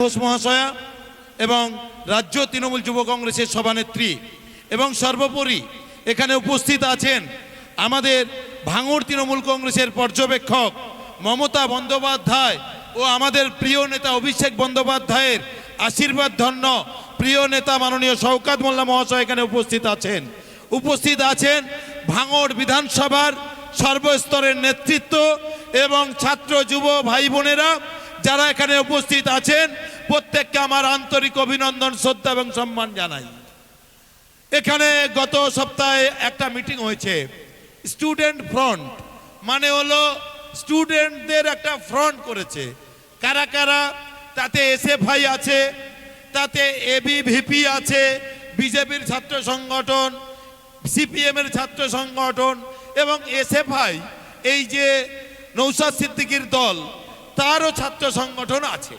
ঘোষ মহাশয়া এবং রাজ্য তৃণমূল যুব কংগ্রেসের সভানেত্রী এবং সর্বোপরি এখানে উপস্থিত আছেন আমাদের ভাঙড় তৃণমূল কংগ্রেসের পর্যবেক্ষক মমতা বন্দ্যোপাধ্যায় ও আমাদের প্রিয় নেতা অভিষেক বন্দ্যোপাধ্যায়ের আশীর্বাদ ধন্য প্রিয় নেতা মাননীয় শওকত মোল্লা মহাশয় এখানে উপস্থিত আছেন ভাঙড় বিধানসভার সর্বস্তরের নেতৃত্ব এবং ছাত্র যুব ভাই বোনেরা যারা এখানে উপস্থিত আছেন প্রত্যেককে আমার আন্তরিক অভিনন্দন শ্রদ্ধা এবং সম্মান জানাই। এখানে গত সপ্তাহে একটা মিটিং হয়েছে স্টুডেন্ট ফ্রন্ট, মানে হলো স্টুডেন্টদের একটা ফ্রন্ট করেছে। কারা কারা? তাতে এসএফআই আছে, তাতে এবিভিপি আছে, বিজেপির ছাত্র সংগঠন, সিপিএম এর ছাত্র সংগঠন এবং এসএফআই এই যে নৌসাদ সিদ্দিকীর দল তারও ছাত্র সংগঠন আছে।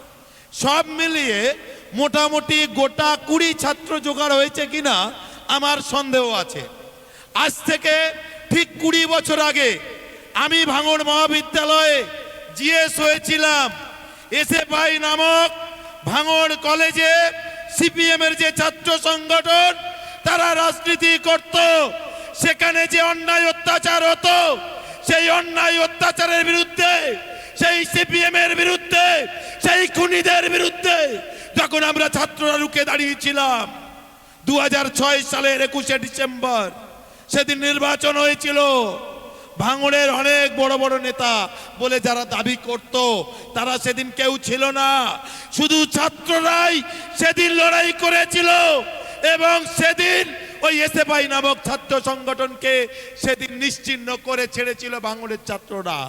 সব মিলিয়ে মোটামুটি গোটা 20 ছাত্র জোগাড় হয়েছে কিনা আমার সন্দেহ আছে। আজ থেকে ঠিক 20 বছর আগে আমি ভাঙড় মহাবিদ্যালয়ে জিএস হয়েছিলাম। এসএফআই নামক ভাঙড় কলেজে সিপিএম এর যে ছাত্র সংগঠন তারা রাজনীতি করত। সেখানে যে অন্যায় অত্যাচার হতো সেই অন্যায় অত্যাচারের বিরুদ্ধে, সেই সিপিএম এর বিরুদ্ধে, সেই খুনিদের বিরুদ্ধে যখন আমরা ছাত্ররা রুখে দাঁড়িয়েছিলাম 2006 সালের 21শে ডিসেম্বর সেদিন নির্বাচন হয়েছিল। ভাঙড়ের অনেক বড় বড় নেতা বলে যারা দাবি করত তারা সেদিন কেউ ছিল না, শুধু ছাত্ররাই সেদিন লড়াই করেছিল এবং সেদিন ওই এসএফআই নামক ছাত্র সংগঠনকে সেদিন নিশ্চিহ্ন করে ছেড়েছিল ভাঙড়ের ছাত্ররা।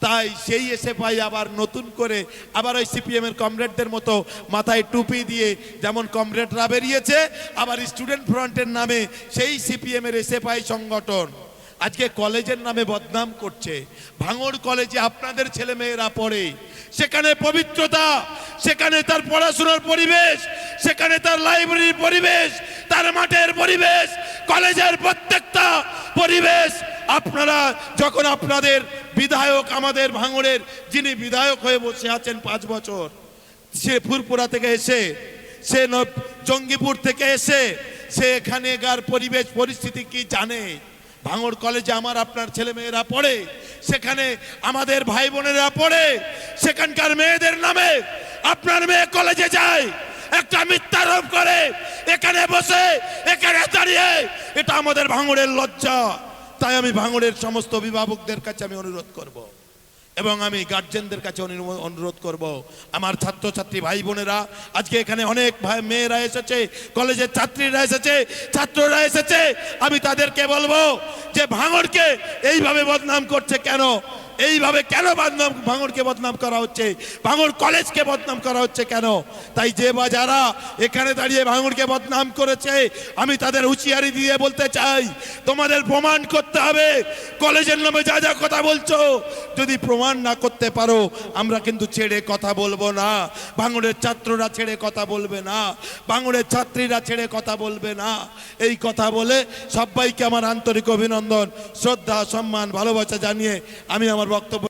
তাই সেই এসএফআই আবার নতুন করে আবার ওই সিপিএম এর কমরেডদের মতো মাথায় টুপি দিয়ে যেমন কমরেডরা বেরিয়েছে, আবার স্টুডেন্ট ফ্রন্টের নামে সেই সিপিএম এর এসএফআই সংগঠন আজকে কলেজের নামে বদনাম করছে। ভাঙড় কলেজে আপনাদের ছেলে মেয়েরা পড়ে, সেখানে পবিত্রতা, সেখানে তার পড়াশোনার পরিবেশ, সেখানে তার লাইব্রেরির পরিবেশ, তার মাঠের পরিবেশ, কলেজের প্রত্যেকটা পরিবেশ আপনারা যখন আপনাদের বিধায়ক আমাদের ভাঙড়ের যিনি বিধায়ক হয়ে বসে আছেন 5 বছর, সে ফুরপুরা থেকে এসে, সে জঙ্গিপুর থেকে এসে সে এখানেকার পরিবেশ পরিস্থিতি কি জানে। ভাঙড় কলেজে আমার আপনার ছেলে মেয়েরা পড়ে, সেখানে আমাদের ভাই বোনেরা পড়ে, সেখানকার মেয়েদের নামে আপনার মেয়ে কলেজে যায় একটা মিথ্যা আরোপ করে এখানে বসে এখানে দাঁড়িয়ে, এটা আমাদের ভাঙড়ের লজ্জা। তাই আমি ভাঙড়ের সমস্ত অভিভাবকদের কাছে আমি অনুরোধ করব এবং আমি গার্জেনদের কাছে অনুরোধ করব, আমার ছাত্রছাত্রী ভাই বোনেরা আজকে এখানে অনেক মেয়েরা এসেছে, কলেজের ছাত্রীরা এসেছে, ছাত্ররা এসেছে, আমি তাদেরকে বলবো যে ভাঙড়কে এইভাবে বদনাম করছে কেন, এইভাবে কেন ভাঙড়কে বদনাম করা হচ্ছে, ভাঙড় কলেজকে বদনাম করা হচ্ছে কেন। তাই যে বা যারা এখানে দাঁড়িয়ে ভাঙড়কে বদনাম করেছে আমি তাদের হুঁশিয়ারি দিয়ে বলতে চাই, তোমাদের প্রমাণ করতে হবে। কলেজের নামে যা যা কথা বলছো যদি প্রমাণ না করতে পারো আমরা কিন্তু ছেড়ে কথা বলবো না। ভাঙড়ের ছাত্ররা ছেড়ে কথা বলবে না, ভাঙড়ের ছাত্রীরা ছেড়ে কথা বলবে না। এই কথা বলে সবাইকে আমার আন্তরিক অভিনন্দন, শ্রদ্ধা, সম্মান, ভালোবাসা জানিয়ে আমি আমার বক্তব্য